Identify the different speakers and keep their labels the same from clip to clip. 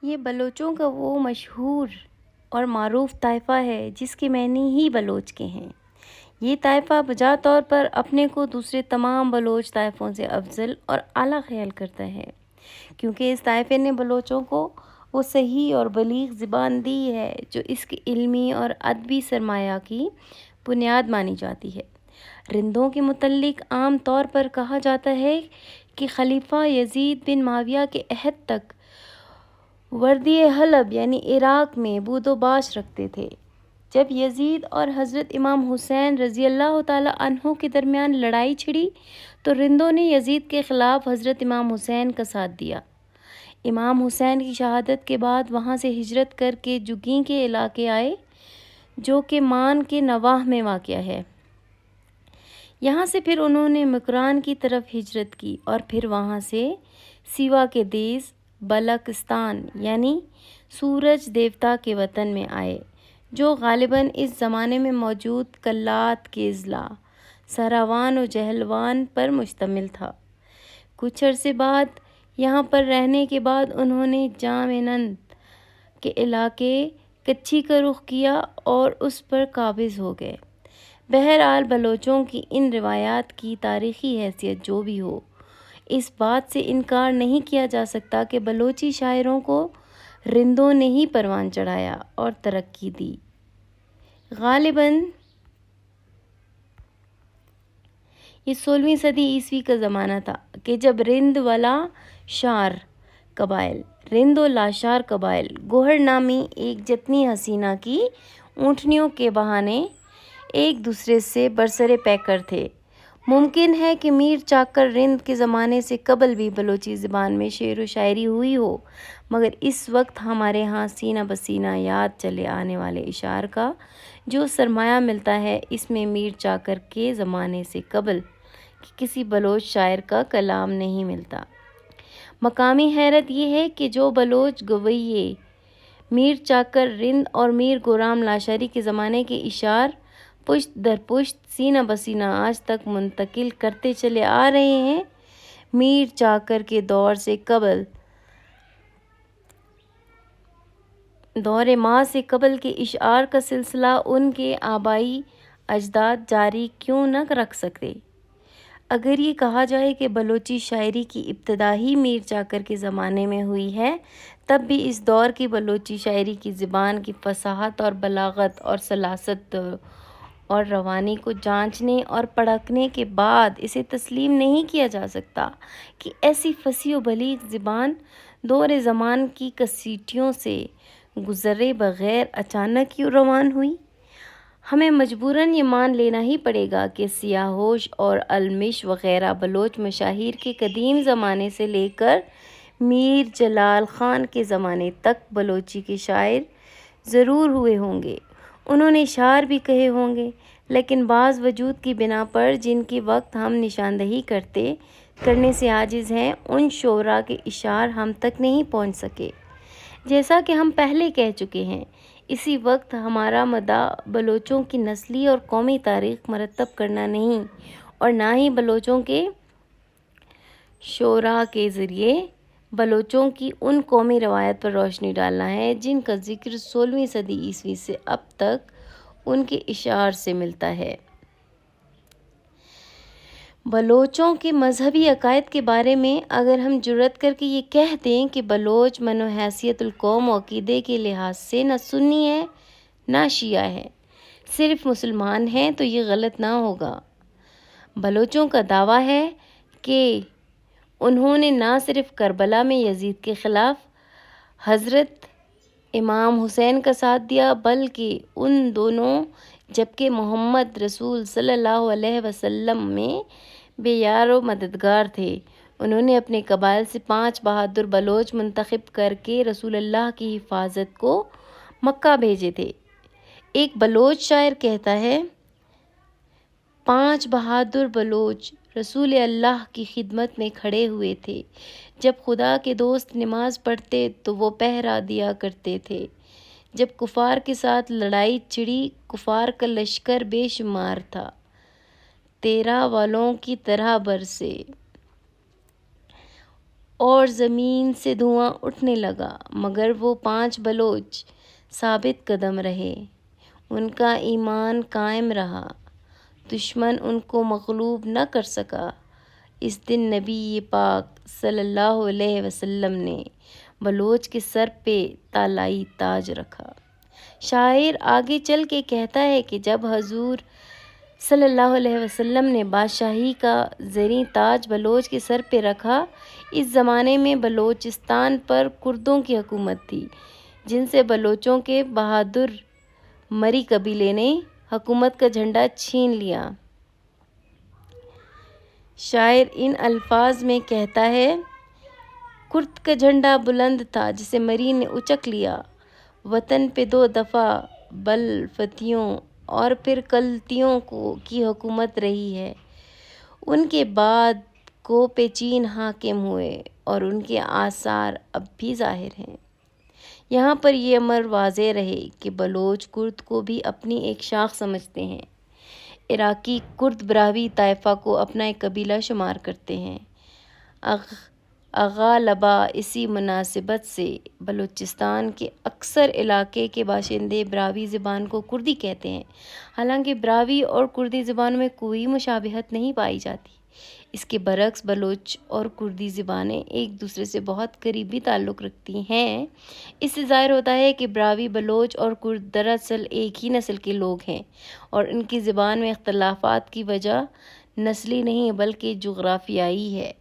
Speaker 1: یہ بلوچوں کا وہ مشہور اور معروف طائفہ ہے جس کے معنی ہی بلوچ کے ہیں۔ یہ طائفہ بجا طور پر اپنے کو دوسرے تمام بلوچ طائفوں سے افضل اور اعلیٰ خیال کرتا ہے، کیونکہ اس طائفے نے بلوچوں کو وہ صحیح اور بلیغ زبان دی ہے جو اس کے علمی اور ادبی سرمایہ کی بنیاد مانی جاتی ہے۔ رندوں کے متعلق عام طور پر کہا جاتا ہے کہ خلیفہ یزید بن معاویہ کے عہد تک وردی حلب یعنی عراق میں بود و باش رکھتے تھے۔ جب یزید اور حضرت امام حسین رضی اللہ تعالیٰ عنہ کے درمیان لڑائی چھڑی تو رندوں نے یزید کے خلاف حضرت امام حسین کا ساتھ دیا۔ امام حسین کی شہادت کے بعد وہاں سے ہجرت کر کے جگیں کے علاقے آئے جو کہ مان کے نواح میں واقع ہے۔ یہاں سے پھر انہوں نے مکران کی طرف ہجرت کی اور پھر وہاں سے سیوا کے دیس بلکستان یعنی سورج دیوتا کے وطن میں آئے جو غالباً اس زمانے میں موجود کلات کے اضلاع سہروان و جہلوان پر مشتمل تھا۔ کچھ عرصے بعد یہاں پر رہنے کے بعد انہوں نے جامنند کے علاقے کچھی کا رخ کیا اور اس پر قابض ہو گئے۔ بہرحال بلوچوں کی ان روایات کی تاریخی حیثیت جو بھی ہو، اس بات سے انکار نہیں کیا جا سکتا کہ بلوچی شاعروں کو رندوں نے ہی پروان چڑھایا اور ترقی دی۔ غالباً یہ 16ویں صدی عیسوی کا زمانہ تھا کہ جب رند و لاشار قبائل گوہر نامی ایک جتنی حسینہ کی اونٹنیوں کے بہانے ایک دوسرے سے برسر پیکر تھے۔ ممکن ہے کہ میر چاکر رند کے زمانے سے قبل بھی بلوچی زبان میں شعر و شاعری ہوئی ہو، مگر اس وقت ہمارے ہاں سینہ بسینہ یاد چلے آنے والے اشعار کا جو سرمایہ ملتا ہے اس میں میر چاکر کے زمانے سے قبل کہ کسی بلوچ شاعر کا کلام نہیں ملتا۔ مقامی حیرت یہ ہے کہ جو بلوچ گویے میر چاکر رند اور میر گورام لاشاری کے زمانے کے اشعار پشت در پشت سینہ بسینہ آج تک منتقل کرتے چلے آ رہے ہیں، میر چاکر کے دور سے قبل دور ماہ سے قبل کے اشعار کا سلسلہ ان کے آبائی اجداد جاری کیوں نہ رکھ سکتے؟ اگر یہ کہا جائے کہ بلوچی شاعری کی ابتدا ہی میر چاکر کے زمانے میں ہوئی ہے، تب بھی اس دور کی بلوچی شاعری کی زبان کی فصاحت اور بلاغت اور سلاست اور روانی کو جانچنے اور پرکھنے کے بعد اسے تسلیم نہیں کیا جا سکتا کہ ایسی فصیح و بلیغ زبان دور زمان کی کسوٹیوں سے گزرے بغیر اچانک کیوں روان ہوئی؟ ہمیں مجبوراً یہ مان لینا ہی پڑے گا کہ سیاہوش اور المش وغیرہ بلوچ مشاہیر کے قدیم زمانے سے لے کر میر جلال خان کے زمانے تک بلوچی کے شاعر ضرور ہوئے ہوں گے، انہوں نے اشعار بھی کہے ہوں گے، لیکن بعض وجود کی بنا پر جن کی وقت ہم نشاندہی کرنے سے عاجز ہیں، ان شعراء کے اشعار ہم تک نہیں پہنچ سکے۔ جیسا کہ ہم پہلے کہہ چکے ہیں، اسی وقت ہمارا مدعا بلوچوں کی نسلی اور قومی تاریخ مرتب کرنا نہیں اور نہ ہی بلوچوں کے شعراء کے ذریعے بلوچوں کی ان قومی روایات پر روشنی ڈالنا ہے جن کا ذکر 16ویں صدی عیسوی سے اب تک ان کے اشعار سے ملتا ہے۔ بلوچوں کے مذہبی عقائد کے بارے میں اگر ہم جرأت کر کے یہ کہہ دیں کہ بلوچ من و حیثیت القوم و عقیدے کے لحاظ سے نہ سنی ہے نہ شیعہ ہے، صرف مسلمان ہیں، تو یہ غلط نہ ہوگا۔ بلوچوں کا دعویٰ ہے کہ انہوں نے نہ صرف کربلا میں یزید کے خلاف حضرت امام حسین کا ساتھ دیا بلکہ ان دونوں جبکہ محمد رسول صلی اللہ علیہ وسلم میں بے یار و مددگار تھے، انہوں نے اپنے قبائل سے 5 بہادر بلوچ منتخب کر کے رسول اللہ کی حفاظت کو مکہ بھیجے تھے۔ ایک بلوچ شاعر کہتا ہے، 5 بہادر بلوچ رسول اللہ کی خدمت میں کھڑے ہوئے تھے، جب خدا کے دوست نماز پڑھتے تو وہ پہرا دیا کرتے تھے، جب کفار کے ساتھ لڑائی چھڑی کفار کا لشکر بے شمار تھا، تیرا والوں کی طرح برسے۔ اور زمین سے دھواں اٹھنے لگا، مگر وہ 5 بلوچ ثابت قدم رہے، ان کا ایمان قائم رہا، دشمن ان کو مغلوب نہ کر سکا۔ اس دن نبی پاک صلی اللہ علیہ وسلم نے بلوچ کے سر پہ طلائی تاج رکھا۔ شاعر آگے چل کے کہتا ہے کہ جب حضور صلی اللہ علیہ وسلم نے بادشاہی کا زریں تاج بلوچ کے سر پہ رکھا، اس زمانے میں بلوچستان پر کردوں کی حکومت تھی، جن سے بلوچوں کے بہادر مری قبیلے نے حکومت کا جھنڈا چھین لیا۔ شاعر ان الفاظ میں کہتا ہے، کرد کا جھنڈا بلند تھا جسے مری نے اچک لیا، وطن پہ 2 دفعہ بلفتیوں اور پھر کلتیوں کی حکومت رہی ہے۔ ان کے بعد کو پہ چین حاکم ہوئے اور ان کے آثار اب بھی ظاہر ہیں۔ یہاں پر یہ امر واضح رہے کہ بلوچ کرد کو بھی اپنی ایک شاخ سمجھتے ہیں۔ عراقی کرد براہوی طائفہ کو اپنا ایک قبیلہ شمار کرتے ہیں۔ اغالبہ اسی مناسبت سے بلوچستان کے اکثر علاقے کے باشندے براہوی زبان کو کردی کہتے ہیں، حالانکہ براہوی اور کردی زبانوں میں کوئی مشابہت نہیں پائی جاتی۔ اس کے برعکس بلوچ اور کردی زبانیں ایک دوسرے سے بہت قریبی تعلق رکھتی ہیں۔ اس سے ظاہر ہوتا ہے کہ براہوی بلوچ اور کرد دراصل ایک ہی نسل کے لوگ ہیں، اور ان کی زبان میں اختلافات کی وجہ نسلی نہیں بلکہ جغرافیائی ہے۔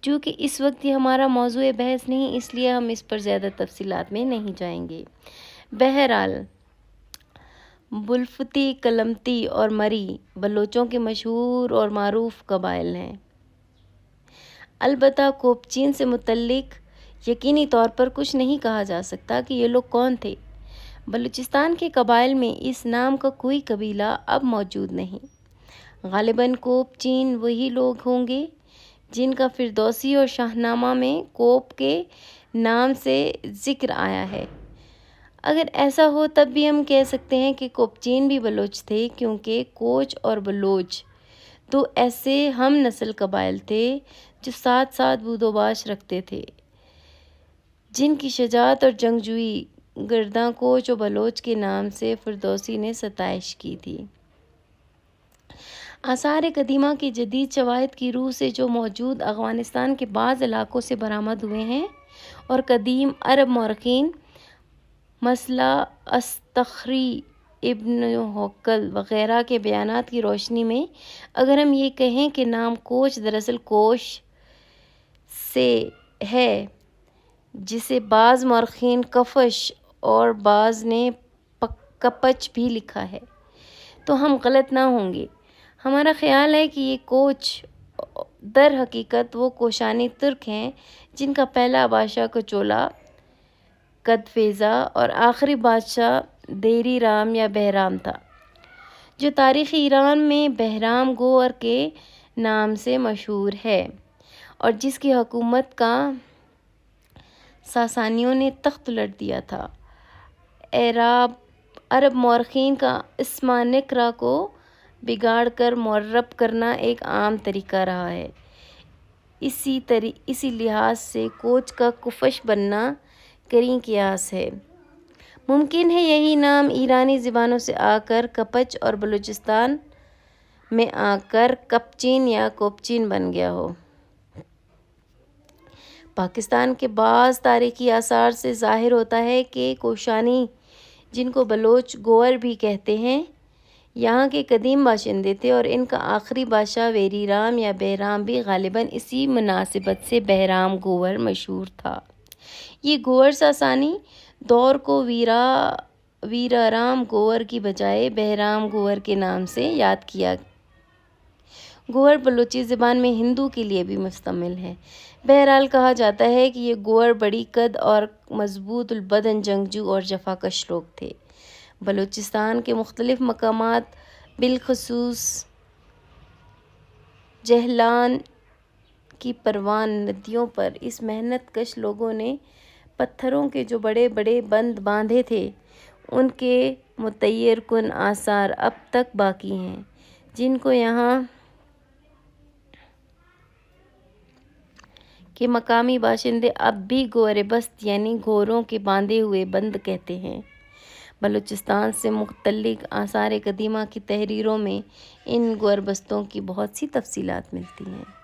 Speaker 1: چونکہ اس وقت یہ ہمارا موضوع بحث نہیں، اس لیے ہم اس پر زیادہ تفصیلات میں نہیں جائیں گے۔ بہرحال، بلفتی، کلمتی اور مری بلوچوں کے مشہور اور معروف قبائل ہیں۔ البتہ کوپچین سے متعلق یقینی طور پر کچھ نہیں کہا جا سکتا کہ یہ لوگ کون تھے۔ بلوچستان کے قبائل میں اس نام کا کوئی قبیلہ اب موجود نہیں۔ غالباً کوپچین وہی لوگ ہوں گے جن کا فردوسی اور شاہنامہ میں کوپ کے نام سے ذکر آیا ہے۔ اگر ایسا ہو تب بھی ہم کہہ سکتے ہیں کہ کوپچین بھی بلوچ تھے، کیونکہ کوچ اور بلوچ 2 ایسے ہم نسل قبائل تھے جو ساتھ ساتھ بود و باش رکھتے تھے، جن کی شجاعت اور جنگجوئی گرداں کوچ و بلوچ کے نام سے فردوسی نے ستائش کی تھی۔ آثار قدیمہ کے جدید شواہد کی روح سے جو موجود افغانستان کے بعض علاقوں سے برآمد ہوئے ہیں اور قدیم عرب مورخین مثلا اصطخری، ابن حوقل وغیرہ کے بیانات کی روشنی میں اگر ہم یہ کہیں کہ نام کوچ دراصل کوش سے ہے، جسے بعض مورخین کفش اور بعض نے کپچ بھی لکھا ہے، تو ہم غلط نہ ہوں گے۔ ہمارا خیال ہے کہ یہ کوچ در حقیقت وہ کوشانی ترک ہیں جن کا پہلا بادشاہ کچولا کدفیزا اور آخری بادشاہ دیری رام یا بہرام تھا، جو تاریخی ایران میں بہرام گور کے نام سے مشہور ہے، اور جس کی حکومت کا ساسانیوں نے تخت الٹ دیا تھا۔ عرب مورخین کا اسما نکرہ کو بگاڑ کر معرب کرنا ایک عام طریقہ رہا ہے۔ اسی لحاظ سے کوچ کا کفش بننا قریب قیاس ہے۔ ممکن ہے یہی نام ایرانی زبانوں سے آ کر کپچ اور بلوچستان میں آ کر کپچین یا کوپچین بن گیا ہو۔ پاکستان کے بعض تاریخی آثار سے ظاہر ہوتا ہے کہ کوشانی، جن کو بلوچ گور بھی کہتے ہیں، یہاں کے قدیم باشندے تھے، اور ان کا آخری بادشاہ ویری رام یا بہرام بھی غالباً اسی مناسبت سے بہرام گور مشہور تھا۔ یہ گور ساسانی دور کو ویرارام گور کی بجائے بہرام گور کے نام سے یاد کیا۔ گور بلوچی زبان میں ہندو کے لیے بھی مستعمل ہے۔ بہرحال کہا جاتا ہے کہ یہ گور بڑی قد اور مضبوط البدن جنگجو اور جفاکش لوگ تھے۔ بلوچستان کے مختلف مقامات بالخصوص جہلان کی پروان ندیوں پر اس محنت کش لوگوں نے پتھروں کے جو بڑے بڑے بند باندھے تھے، ان کے متحیر کن آثار اب تک باقی ہیں، جن کو یہاں کہ مقامی باشندے اب بھی گور بست یعنی گوروں کے باندھے ہوئے بند کہتے ہیں۔ بلوچستان سے متعلق آثار قدیمہ کی تحریروں میں ان گور بستوں کی بہت سی تفصیلات ملتی ہیں۔